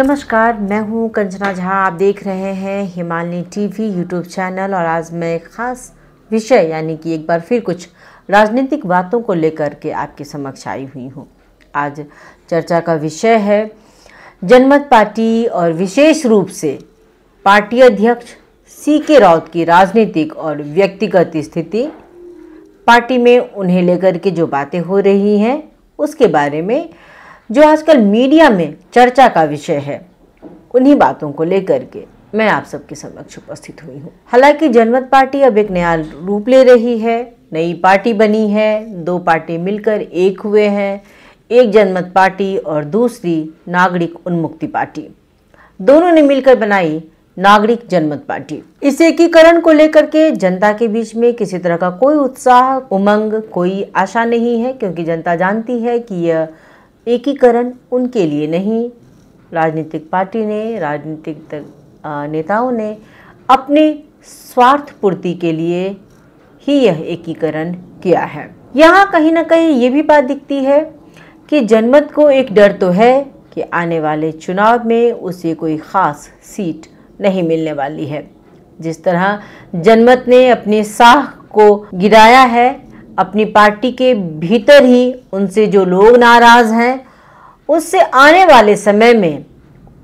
नमस्कार, मैं हूं कंचना झा। आप देख रहे हैं हिमालय टीवी यूट्यूब चैनल और आज मैं एक खास विषय यानी कि एक बार फिर कुछ राजनीतिक बातों को लेकर के आपके समक्ष आई हुई हूं। आज चर्चा का विषय है जनमत पार्टी और विशेष रूप से पार्टी अध्यक्ष सीके राउत की राजनीतिक और व्यक्तिगत स्थिति, पार्टी में उन्हें लेकर के जो बातें हो रही हैं उसके बारे में, जो आजकल मीडिया में चर्चा का विषय है, उन्हीं बातों को लेकर के मैं आप सबके समक्ष उपस्थित हुई हूँ। हालांकि जनमत पार्टी अब एक नया रूप ले रही है, नई पार्टी बनी है, दो पार्टी मिलकर एक हुए हैं, एक जनमत पार्टी और दूसरी नागरिक उन्मुक्ति पार्टी। दोनों ने मिलकर बनाई नागरिक जनमत पार्टी। इस एकीकरण को लेकर के जनता के बीच में किसी तरह का कोई उत्साह, उमंग, कोई आशा नहीं है, क्योंकि जनता जानती है कि यह एकीकरण उनके लिए नहीं, राजनीतिक पार्टी ने, राजनीतिक नेताओं ने अपने स्वार्थ पूर्ति के लिए ही यह एकीकरण किया है। यहाँ कहीं ना कहीं ये भी बात दिखती है कि जनमत को एक डर तो है कि आने वाले चुनाव में उसे कोई खास सीट नहीं मिलने वाली है। जिस तरह जनमत ने अपने साख को गिराया है, अपनी पार्टी के भीतर ही उनसे जो लोग नाराज हैं, उससे आने वाले समय में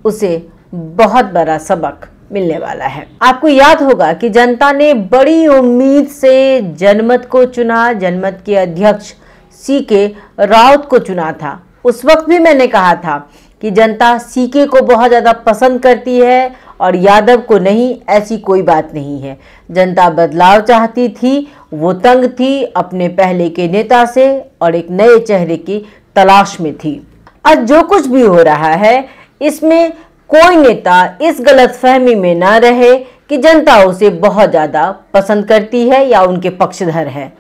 उसे बहुत बड़ा सबक मिलने वाला है। आपको याद होगा कि जनता ने बड़ी उम्मीद से जनमत को चुना, जनमत के अध्यक्ष सीके राउत को चुना था। उस वक्त भी मैंने कहा था कि जनता सीके को बहुत ज़्यादा पसंद करती है और यादव को नहीं, ऐसी कोई बात नहीं है। जनता बदलाव चाहती थी, वो तंग थी अपने पहले के नेता से और एक नए चेहरे की तलाश में थी। आज जो कुछ भी हो रहा है, इसमें कोई नेता इस गलतफहमी में ना रहे कि जनता उसे बहुत ज़्यादा पसंद करती है या उनके पक्षधर है।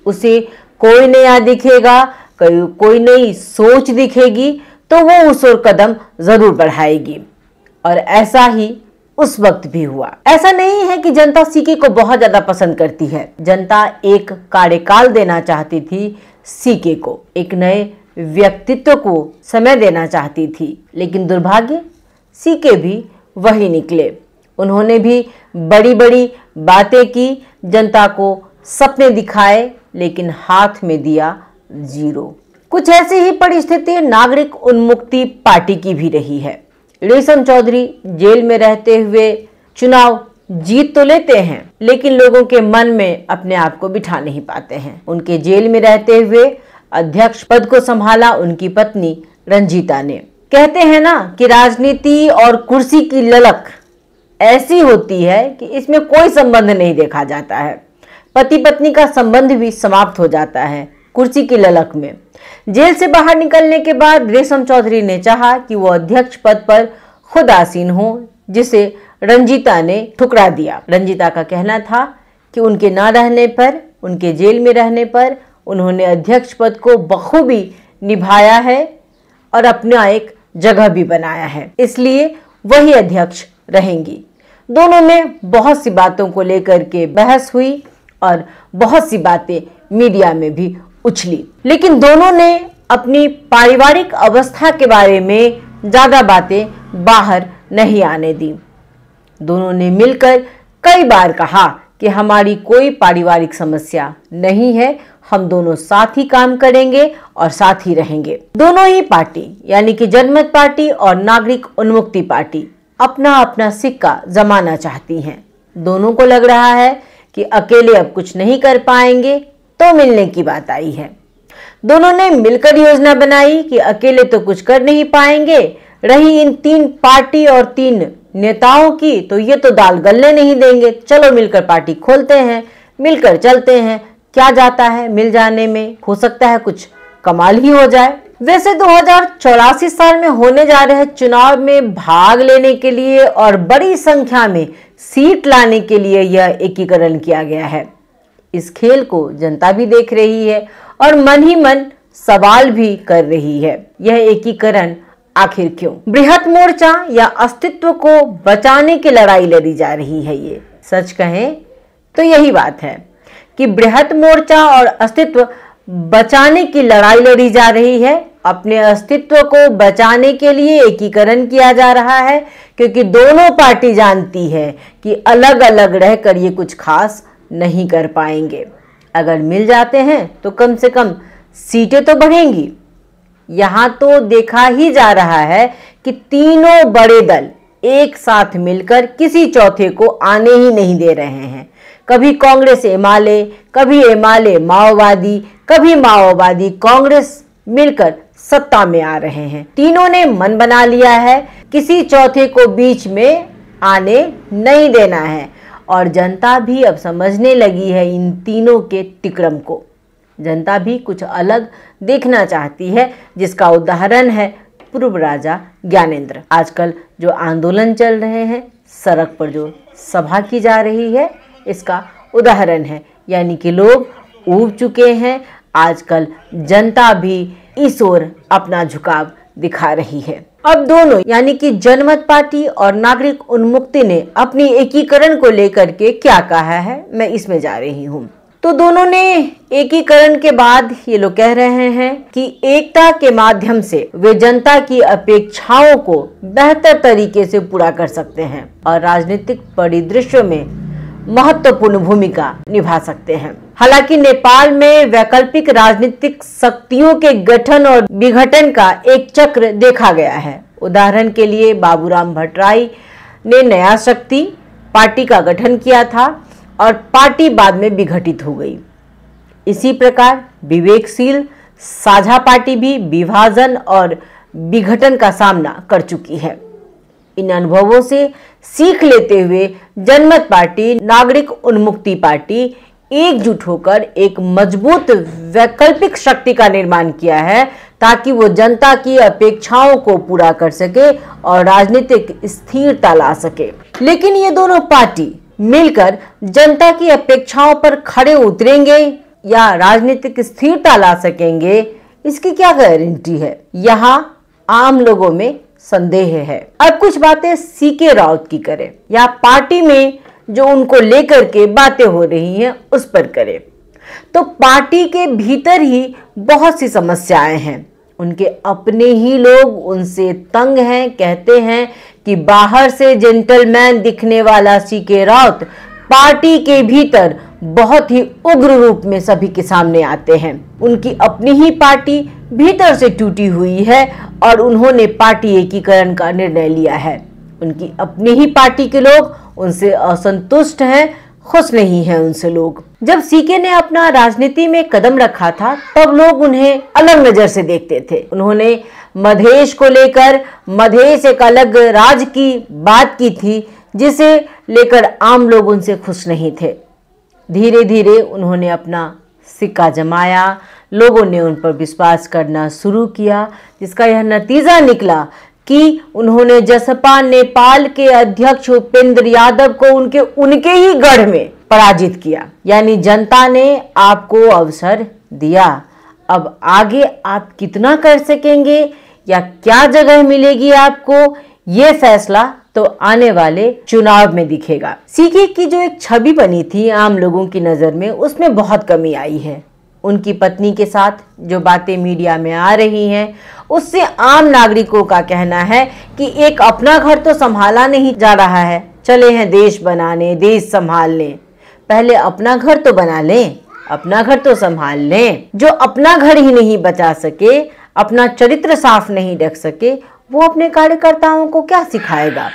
उसे कोई नया दिखेगा, कोई नई सोच दिखेगी तो वो उस ओर कदम जरूर बढ़ाएगी, और ऐसा ही उस वक्त भी हुआ। ऐसा नहीं है कि जनता सीके को बहुत ज्यादा पसंद करती है। जनता एक कार्यकाल देना चाहती थी सीके को, एक नए व्यक्तित्व को समय देना चाहती थी, लेकिन दुर्भाग्य सीके भी वही निकले। उन्होंने भी बड़ी बड़ी बातें की, जनता को सपने दिखाए, लेकिन हाथ में दिया जीरो। कुछ ऐसी ही परिस्थिति नागरिक उन्मुक्ति पार्टी की भी रही है। रेशम चौधरी जेल में रहते हुए चुनाव जीत तो लेते हैं, लेकिन लोगों के मन में अपने आप को बिठा नहीं पाते हैं। उनके जेल में रहते हुए अध्यक्ष पद को संभाला उनकी पत्नी रंजीता ने। कहते हैं ना कि राजनीति और कुर्सी की ललक ऐसी होती है कि इसमें कोई संबंध नहीं देखा जाता है। पति पत्नी का संबंध भी समाप्त हो जाता है कुर्सी की ललक में। जेल से बाहर निकलने के बाद रेशम चौधरी ने चाहा कि वो अध्यक्ष पद पर खुद आसीन हो, जिसे रंजीता ने ठुकरा दिया। रंजीता का कहना था कि उनके ना रहने पर, उनके जेल में रहने पर उन्होंने अध्यक्ष पद को बखूबी निभाया है और अपना एक जगह भी बनाया है, इसलिए वही अध्यक्ष रहेंगी। दोनों में बहुत सी बातों को लेकर के बहस हुई और बहुत सी बातें मीडिया में भी उछली, लेकिन दोनों ने अपनी पारिवारिक अवस्था के बारे में ज्यादा बातें बाहर नहीं आने दी। दोनों ने मिलकर कई बार कहा कि हमारी कोई पारिवारिक समस्या नहीं है, हम दोनों साथ ही काम करेंगे और साथ ही रहेंगे। दोनों ही पार्टी यानी कि जनमत पार्टी और नागरिक उन्मुक्ति पार्टी अपना अपना सिक्का जमाना चाहती हैं। दोनों को लग रहा है कि अकेले अब कुछ नहीं कर पाएंगे, तो मिलने की बात आई है। दोनों ने मिलकर योजना बनाई कि अकेले तो कुछ कर नहीं पाएंगे। रही इन तीन पार्टी और तीन नेताओं की, तो ये तो दाल गलने नहीं देंगे। चलो मिलकर पार्टी खोलते हैं, मिलकर चलते हैं, क्या जाता है मिल जाने में, हो सकता है कुछ कमाल ही हो जाए। वैसे 2084 साल में होने जा रहे चुनाव में भाग लेने के लिए और बड़ी संख्या में सीट लाने के लिए यह एकीकरण किया गया है। इस खेल को जनता भी देख रही है और मन ही मन सवाल भी कर रही है, यह एकीकरण आखिर क्यों? बृहत मोर्चा या अस्तित्व को बचाने की लड़ाई लड़ी जा रही है। ये सच कहें तो यही बात है कि बृहत मोर्चा और अस्तित्व बचाने की लड़ाई लड़ी जा रही है अपने अस्तित्व को बचाने के लिए एकीकरण किया जा रहा है, क्योंकि दोनों पार्टी जानती है कि अलग अलग रहकर ये कुछ खास नहीं कर पाएंगे। अगर मिल जाते हैं तो कम से कम सीटें तो बढ़ेंगी। यहाँ तो देखा ही जा रहा है कि तीनों बड़े दल एक साथ मिलकर किसी चौथे को आने ही नहीं दे रहे हैं। कभी कांग्रेस एमाले, कभी एमाले माओवादी, कभी माओवादी कांग्रेस मिलकर सत्ता में आ रहे हैं। तीनों ने मन बना लिया है किसी चौथे को बीच में आने नहीं देना है, और जनता भी अब समझने लगी है इन तीनों के तिक्रम को। जनता भी कुछ अलग देखना चाहती है, जिसका उदाहरण है पूर्व राजा ज्ञानेंद्र। आजकल जो आंदोलन चल रहे हैं, सड़क पर जो सभा की जा रही है, इसका उदाहरण है। यानी कि लोग ऊब चुके हैं। आजकल जनता भी इस ओर अपना झुकाव दिखा रही है। अब दोनों यानी कि जनमत पार्टी और नागरिक उन्मुक्ति ने अपनी एकीकरण को लेकर के क्या कहा है, मैं इसमें जा रही हूँ। तो दोनों ने एकीकरण के बाद ये लोग कह रहे हैं कि एकता के माध्यम से वे जनता की अपेक्षाओं को बेहतर तरीके से पूरा कर सकते हैं और राजनीतिक परिदृश्य में महत्वपूर्ण भूमिका निभा सकते हैं। हालांकि नेपाल में वैकल्पिक राजनीतिक शक्तियों के गठन और विघटन का एक चक्र देखा गया है। उदाहरण के लिए बाबूराम भट्टराई ने नया शक्ति पार्टी का गठन किया था और पार्टी बाद में विघटित हो गई। इसी प्रकार विवेकशील साझा पार्टी भी विभाजन और विघटन का सामना कर चुकी है। इन अनुभवों से सीख लेते हुए जनमत पार्टी, नागरिक उन्मुक्ति पार्टी एकजुट होकर एक मजबूत वैकल्पिक शक्ति का निर्माण किया है, ताकि वो जनता की अपेक्षाओं को पूरा कर सके और राजनीतिक स्थिरता ला सके। लेकिन ये दोनों पार्टी मिलकर जनता की अपेक्षाओं पर खड़े उतरेंगे या राजनीतिक स्थिरता ला सकेंगे, इसकी क्या गारंटी है? यहाँ आम लोगों में संदेह है। अब कुछ बातें सीके राउत की करें या पार्टी में जो उनको लेकर के बातें हो रही हैं उस पर करें। तो पार्टी के भीतर ही बहुत सी समस्याएं हैं। उनके अपने ही लोग उनसे तंग हैं। कहते हैं कि बाहर से जेंटलमैन दिखने वाला सीके राउत पार्टी के भीतर बहुत ही उग्र रूप में सभी के सामने आते हैं। उनकी अपनी ही पार्टी भीतर से टूटी हुई है और उन्होंने पार्टी एकीकरण का निर्णय लिया है। उनकी अपनी ही पार्टी के लोग उनसे असंतुष्ट हैं, खुश नहीं हैं उनसे लोग। जब सीके ने अपना राजनीति में कदम रखा था, तब लोग उन्हें अलग नजर से देखते थे। उन्होंने मधेश को लेकर मधेश एक अलग राज्य की बात की थी, जिसे लेकर आम लोग उनसे खुश नहीं थे। धीरे धीरे उन्होंने अपना सिक्का जमाया, लोगों ने उन पर विश्वास करना शुरू किया, जिसका यह नतीजा निकला कि उन्होंने जसपा नेपाल के अध्यक्ष उपेंद्र यादव को उनके ही गढ़ में पराजित किया। यानी जनता ने आपको अवसर दिया। अब आगे आप कितना कर सकेंगे या क्या जगह मिलेगी आपको, ये फैसला तो आने वाले चुनाव में दिखेगा। सीके की जो एक छवि बनी थी आम लोगों की नजर में, उसमें बहुत कमी आई है। उनकी पत्नी के साथ जो बातें मीडिया में आ रही हैं, उससे आम नागरिकों का कहना है कि एक अपना घर तो संभाला नहीं जा रहा है, चले हैं देश बनाने, देश संभालने। पहले अपना घर तो बना लें, अपना घर तो संभाल लें। जो अपना घर ही नहीं बचा सके, अपना चरित्र साफ नहीं रख सके, वो अपने कार्यकर्ताओं को क्या सिखाएगा?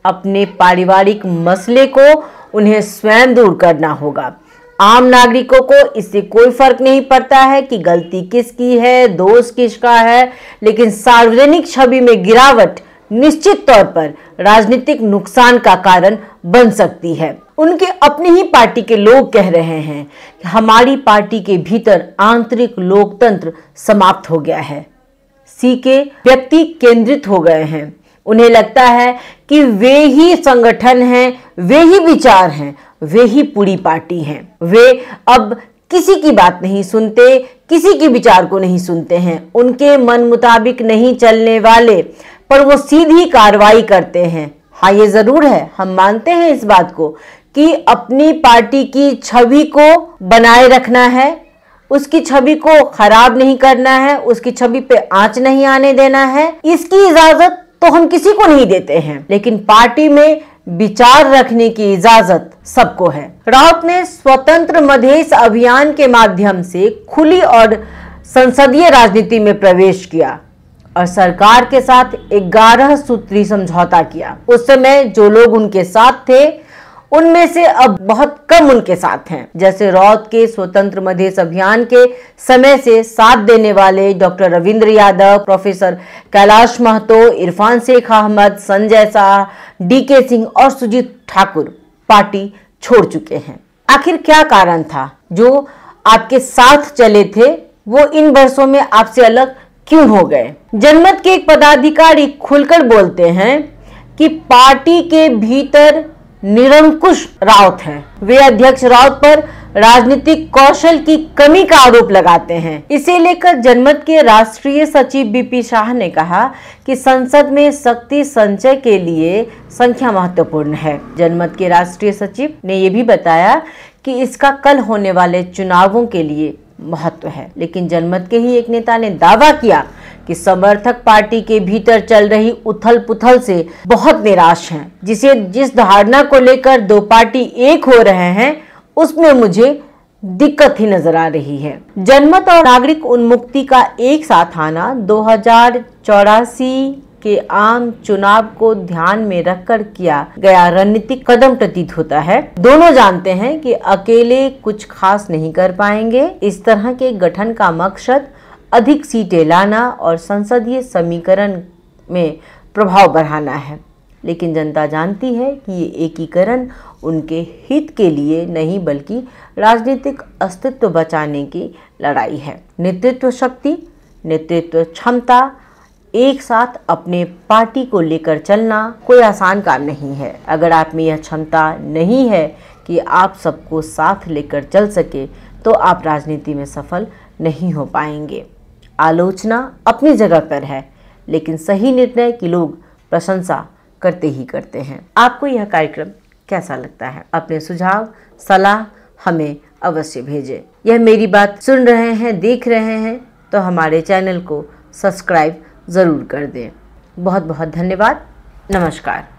अपने पारिवारिक मसले को उन्हें स्वयं दूर करना होगा। आम नागरिकों को इससे कोई फर्क नहीं पड़ता है कि गलती किसकी है, दोष किसका है, लेकिन सार्वजनिक छवि में गिरावट निश्चित तौर पर राजनीतिक नुकसान का कारण बन सकती है। उनके अपनी ही पार्टी के लोग कह रहे हैं कि हमारी पार्टी के भीतर आंतरिक लोकतंत्र समाप्त हो गया है। सीके व्यक्ति केंद्रित हो गए हैं। उन्हें लगता है कि वे ही संगठन हैं, वे ही विचार हैं, वे ही पूरी पार्टी हैं। वे अब किसी की बात नहीं सुनते, किसी के विचार को नहीं सुनते हैं। उनके मन मुताबिक नहीं चलने वाले पर वो सीधी कार्रवाई करते हैं। हाँ, ये जरूर है, हम मानते हैं इस बात को कि अपनी पार्टी की छवि को बनाए रखना है, उसकी छवि को खराब नहीं करना है, उसकी छवि पे आंच नहीं आने देना है, इसकी इजाजत तो हम किसी को नहीं देते हैं, लेकिन पार्टी में विचार रखने की इजाजत सबको है। राउत ने स्वतंत्र मधेश अभियान के माध्यम से खुली और संसदीय राजनीति में प्रवेश किया और सरकार के साथ 11 सूत्री समझौता किया। उस समय जो लोग उनके साथ थे उनमें से अब बहुत कम उनके साथ हैं। जैसे राउत के स्वतंत्र मधेश अभियान के समय से साथ देने वाले डॉक्टर रविंद्र यादव, प्रोफेसर कैलाश महतो, इरफान शेख अहमद, संजय शाह, डीके सिंह और सुजीत ठाकुर पार्टी छोड़ चुके हैं। आखिर क्या कारण था? जो आपके साथ चले थे वो इन वर्षों में आपसे अलग क्यों हो गए? जनमत के एक पदाधिकारी खुलकर बोलते हैं कि पार्टी के भीतर निरंकुश राउत हैं। वे अध्यक्ष राउत पर राजनीतिक कौशल की कमी का आरोप लगाते हैं। इसे लेकर जनमत के राष्ट्रीय सचिव बीपी शाह ने कहा कि संसद में शक्ति संचय के लिए संख्या महत्वपूर्ण है। जनमत के राष्ट्रीय सचिव ने यह भी बताया कि इसका कल होने वाले चुनावों के लिए महत्व है। लेकिन जनमत के ही एक नेता ने दावा किया कि समर्थक पार्टी के भीतर चल रही उथल पुथल से बहुत निराश हैं। जिस धारणा को लेकर दो पार्टी एक हो रहे हैं उसमें मुझे दिक्कत ही नजर आ रही है। जनमत और नागरिक उन्मुक्ति का एक साथ आना 2084 के आम चुनाव को ध्यान में रखकर किया गया रणनीतिक कदम प्रतीत होता है। दोनों जानते हैं कि अकेले कुछ खास नहीं कर पाएंगे। इस तरह के गठन का मकसद अधिक सीटें लाना और संसदीय समीकरण में प्रभाव बढ़ाना है। लेकिन जनता जानती है कि ये एकीकरण उनके हित के लिए नहीं बल्कि राजनीतिक अस्तित्व बचाने की लड़ाई है। नेतृत्व शक्ति, नेतृत्व क्षमता, एक साथ अपने पार्टी को लेकर चलना कोई आसान काम नहीं है। अगर आप में यह क्षमता नहीं है कि आप सबको साथ लेकर चल सके तो आप राजनीति में सफल नहीं हो पाएंगे। आलोचना अपनी जगह पर है, लेकिन सही निर्णय की लोग प्रशंसा करते ही करते हैं। आपको यह कार्यक्रम कैसा लगता है? अपने सुझाव, सलाह हमें अवश्य भेजें। यह मेरी बात सुन रहे हैं, देख रहे हैं तो हमारे चैनल को सब्सक्राइब ज़रूर कर दें। बहुत बहुत धन्यवाद। नमस्कार।